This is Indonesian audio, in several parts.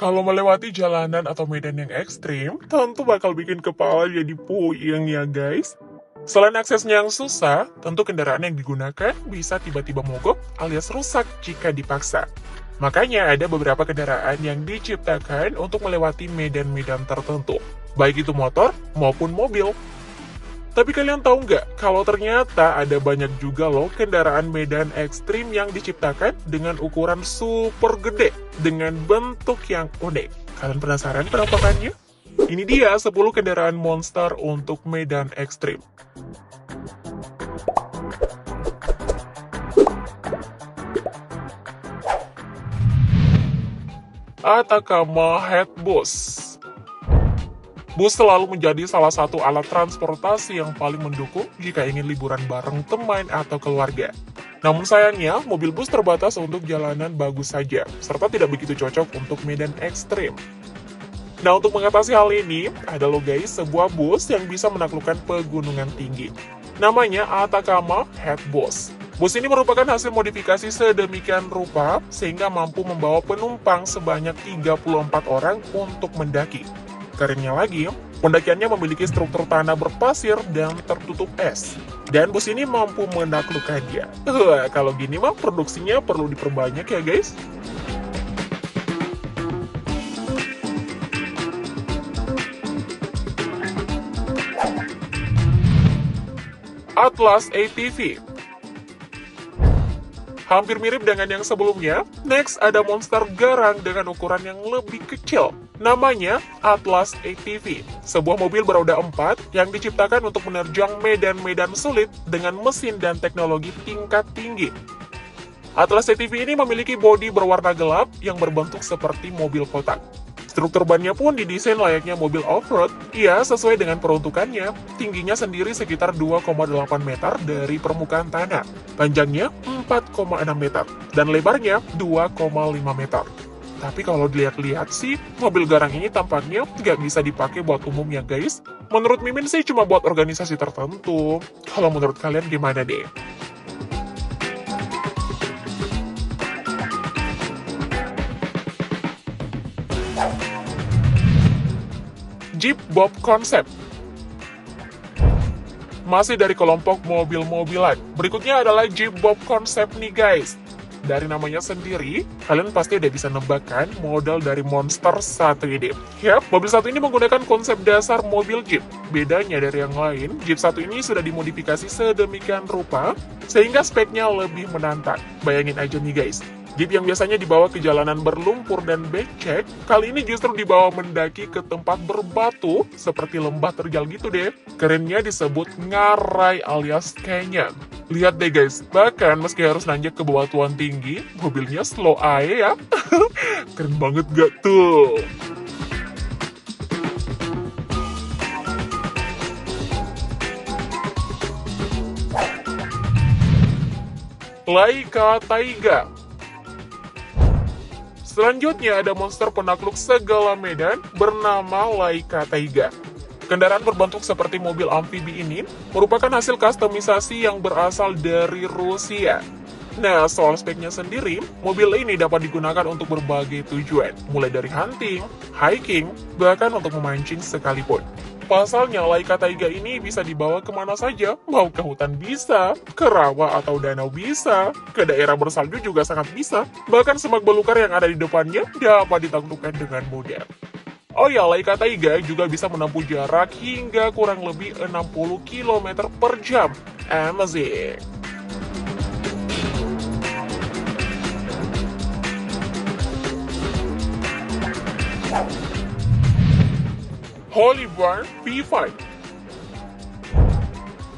Kalau melewati jalanan atau medan yang ekstrim, tentu bakal bikin kepala jadi puyeng ya guys. Selain aksesnya yang susah, tentu kendaraan yang digunakan bisa tiba-tiba mogok alias rusak jika dipaksa. Makanya ada beberapa kendaraan yang diciptakan untuk melewati medan-medan tertentu, baik itu motor maupun mobil. Tapi kalian tahu nggak, kalau ternyata ada banyak juga loh kendaraan medan ekstrim yang diciptakan dengan ukuran super gede, dengan bentuk yang unik. Kalian penasaran penampakannya? Ini dia 10 kendaraan monster untuk medan ekstrim. Atacama Head Bus. Bus selalu menjadi salah satu alat transportasi yang paling mendukung jika ingin liburan bareng teman atau keluarga. Namun sayangnya, mobil bus terbatas untuk jalanan bagus saja, serta tidak begitu cocok untuk medan ekstrim. Nah, untuk mengatasi hal ini, ada loh guys, sebuah bus yang bisa menaklukkan pegunungan tinggi. Namanya Atacama Head Bus. Bus ini merupakan hasil modifikasi sedemikian rupa, sehingga mampu membawa penumpang sebanyak 34 orang untuk mendaki. Kerennya lagi, pendakiannya memiliki struktur tanah berpasir dan tertutup es. Dan bus ini mampu menaklukkannya. Kalau gini mah produksinya perlu diperbanyak ya guys. Atlas ATV. Hampir mirip dengan yang sebelumnya, next ada monster garang dengan ukuran yang lebih kecil. Namanya Atlas ATV, sebuah mobil beroda 4 yang diciptakan untuk menerjang medan-medan sulit dengan mesin dan teknologi tingkat tinggi. Atlas ATV ini memiliki bodi berwarna gelap yang berbentuk seperti mobil kotak. Struktur bannya pun didesain layaknya mobil off-road. Ia sesuai dengan peruntukannya, tingginya sendiri sekitar 2,8 meter dari permukaan tanah, panjangnya 4,6 meter, dan lebarnya 2,5 meter. Tapi kalau dilihat-lihat sih, mobil garang ini tampaknya nggak bisa dipakai buat umum ya guys. Menurut Mimin sih cuma buat organisasi tertentu. Kalau menurut kalian gimana deh? Jeep Bob Concept. Masih dari kelompok mobil-mobilan. Berikutnya adalah Jeep Bob Concept nih guys. Dari namanya sendiri, kalian pasti udah bisa nebak kan model dari monster satu ini. Yap, mobil satu ini menggunakan konsep dasar mobil Jeep. Bedanya dari yang lain, Jeep satu ini sudah dimodifikasi sedemikian rupa, sehingga speknya lebih menantang. Bayangin aja nih guys, Jeep yang biasanya dibawa ke jalanan berlumpur dan becek, kali ini justru dibawa mendaki ke tempat berbatu, seperti lembah terjal gitu deh. Kerennya disebut ngarai alias canyon. Lihat deh guys, bahkan meski harus nanjak ke bebatuan tinggi, mobilnya slow aja ya. Keren banget gak tuh? Laika Taiga. Selanjutnya ada monster penakluk segala medan bernama Laika Taiga. Kendaraan berbentuk seperti mobil amfibi ini merupakan hasil kustomisasi yang berasal dari Rusia. Nah, soal speknya sendiri, mobil ini dapat digunakan untuk berbagai tujuan, mulai dari hunting, hiking, bahkan untuk memancing sekalipun. Pasalnya, Laika Taiga ini bisa dibawa kemana saja, mau ke hutan bisa, ke rawa atau danau bisa, ke daerah bersalju juga sangat bisa, bahkan semak belukar yang ada di depannya dapat ditaklukkan dengan mudah. Oh ya, Laika Taiga juga bisa menempuh jarak hingga kurang lebih 60 km per jam. Amazing! Holy Barn V5.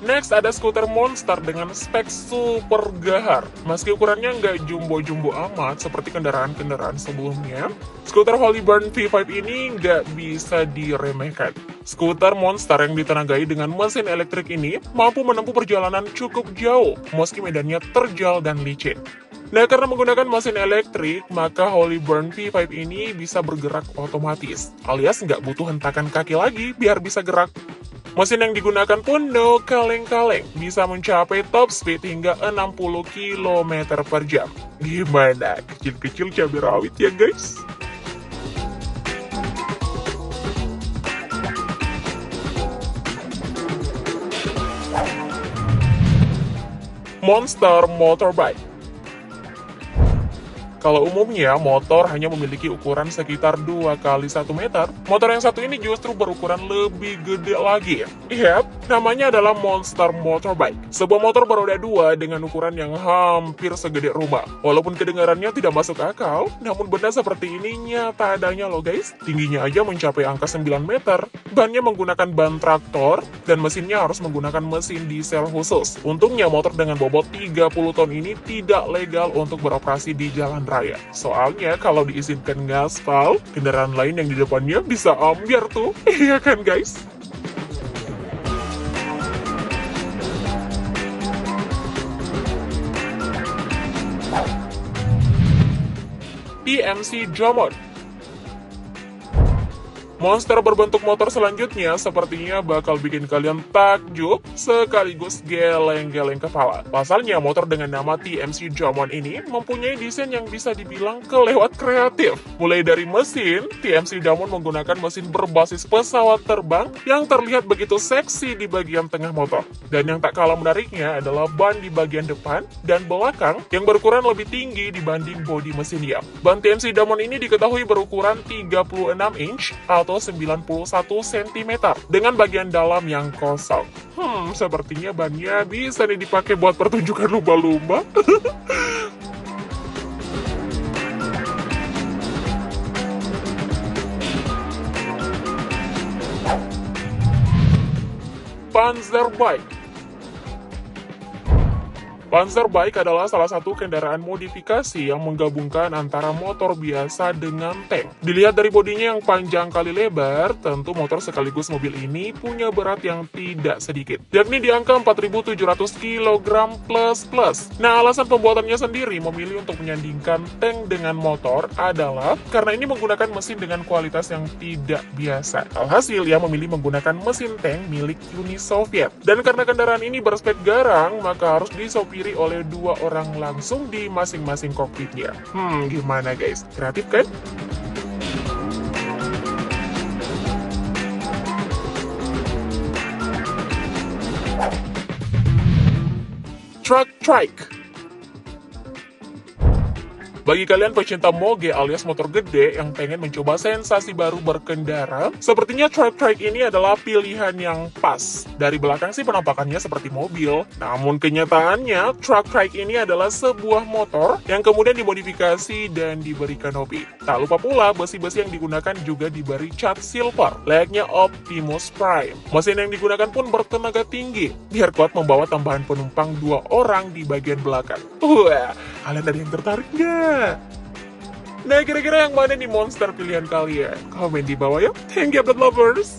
Next ada skuter monster dengan spek super gahar. Meski ukurannya nggak jumbo-jumbo amat seperti kendaraan-kendaraan sebelumnya, skuter Holy Barn V5 ini nggak bisa diremehkan. Skuter monster yang ditenagai dengan mesin elektrik ini mampu menempuh perjalanan cukup jauh, meski medannya terjal dan licin. Nah, karena menggunakan mesin elektrik, maka Holy Barn V5 ini bisa bergerak otomatis, alias nggak butuh hentakan kaki lagi biar bisa gerak. Mesin yang digunakan pun no kaleng-kaleng, bisa mencapai top speed hingga 60 km per jam. Gimana? Kecil-kecil cabai rawit ya guys? Monster Motorbike. Kalau umumnya motor hanya memiliki ukuran sekitar 2 kali 1 meter, motor yang satu ini justru berukuran lebih gede lagi. Yap, namanya adalah Monster Motorbike. Sebuah motor beroda 2 dengan ukuran yang hampir segede rumah. Walaupun kedengarannya tidak masuk akal, namun benda seperti ini nyata adanya loh guys. Tingginya aja mencapai angka 9 meter. Bannya menggunakan ban traktor, dan mesinnya harus menggunakan mesin diesel khusus. Untungnya motor dengan bobot 30 ton ini tidak legal untuk beroperasi di jalan raya. Soalnya kalau diizinkan ngaspal, kendaraan lain yang di depannya bisa ambiar tuh. Iya kan guys? TMC Jomon. Monster berbentuk motor selanjutnya sepertinya bakal bikin kalian takjub sekaligus geleng-geleng kepala. Pasalnya motor dengan nama TMC Jomon ini mempunyai desain yang bisa dibilang kelewat kreatif. Mulai dari mesin, TMC Jomon menggunakan mesin berbasis pesawat terbang yang terlihat begitu seksi di bagian tengah motor. Dan yang tak kalah menariknya adalah ban di bagian depan dan belakang yang berukuran lebih tinggi dibanding bodi mesinnya. Ban TMC Jomon ini diketahui berukuran 36 inch atau 91 cm dengan bagian dalam yang kosong. Sepertinya bannya bisa nih dipakai buat pertunjukan lumba-lumba. Panzer Bike. Panzer Bike adalah salah satu kendaraan modifikasi yang menggabungkan antara motor biasa dengan tank. Dilihat dari bodinya yang panjang kali lebar, tentu motor sekaligus mobil ini punya berat yang tidak sedikit, yakni di angka 4.700 kg plus. Nah, alasan pembuatannya sendiri memilih untuk menyandingkan tank dengan motor adalah karena ini menggunakan mesin dengan kualitas yang tidak biasa. Alhasil, ia memilih menggunakan mesin tank milik Uni Soviet. Dan karena kendaraan ini berspek garang, maka harus disopiri oleh 2 orang langsung di masing-masing kokpitnya. Gimana guys? Kreatif kan? Truck Trike. Bagi kalian pecinta moge alias motor gede yang pengen mencoba sensasi baru berkendara, sepertinya Truck Trike ini adalah pilihan yang pas. Dari belakang sih penampakannya seperti mobil, namun kenyataannya Truck Trike ini adalah sebuah motor yang kemudian dimodifikasi dan diberi kanopi. Tak lupa pula besi-besi yang digunakan juga diberi cat silver, layaknya Optimus Prime. Mesin yang digunakan pun bertenaga tinggi, biar kuat membawa tambahan penumpang 2 orang di bagian belakang. Wah, kalian ada yang tertarik nggak? Nah, kira-kira yang mana nih monster pilihan kalian? Komen di bawah ya. Thank you, lovers!